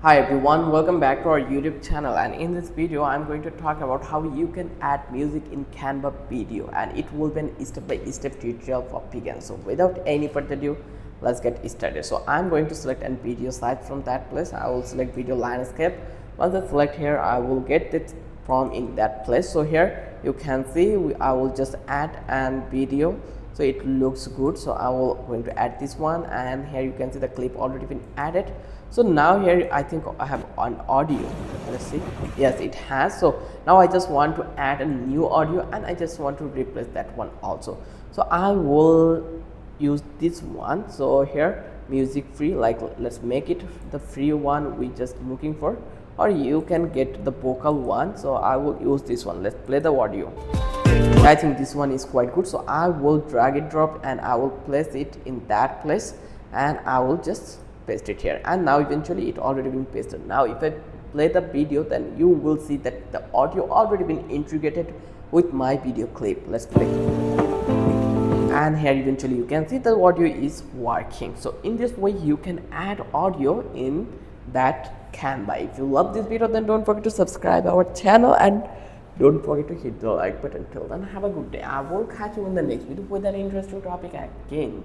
Hi everyone, welcome back to our YouTube channel, and in this video I'm going to talk about how you can add music in Canva video, and it will be a step-by-step tutorial for beginners. So without any further ado, let's get started. So I'm going to select a video site. From that place I will select video landscape. Once I select here, I will get it from in that place. So here you can see I will just add an video, so it looks good. So I will going to add this one, and here you can see the clip already been added. So now here I think I have an audio. Let's see. Yes, it has. So now I just want to add a new audio, and I just want to replace that one also. So I will use this one. So here music free, like let's make it the free one we just looking for, or you can get the vocal one. So I will use this one. Let's play the audio. I think this one is quite good, so I will drag it drop and I will place it in that place, and I will just paste it here. And now eventually it already been pasted. Now if I play the video, then you will see that the audio already been integrated with my video clip. Let's play, and here eventually you can see the audio is working. So in this way you can add audio in that Canva. If you love this video, then don't forget to subscribe our channel and don't forget to hit the like button. Till then, have a good day. I will catch you in the next video with an interesting topic again.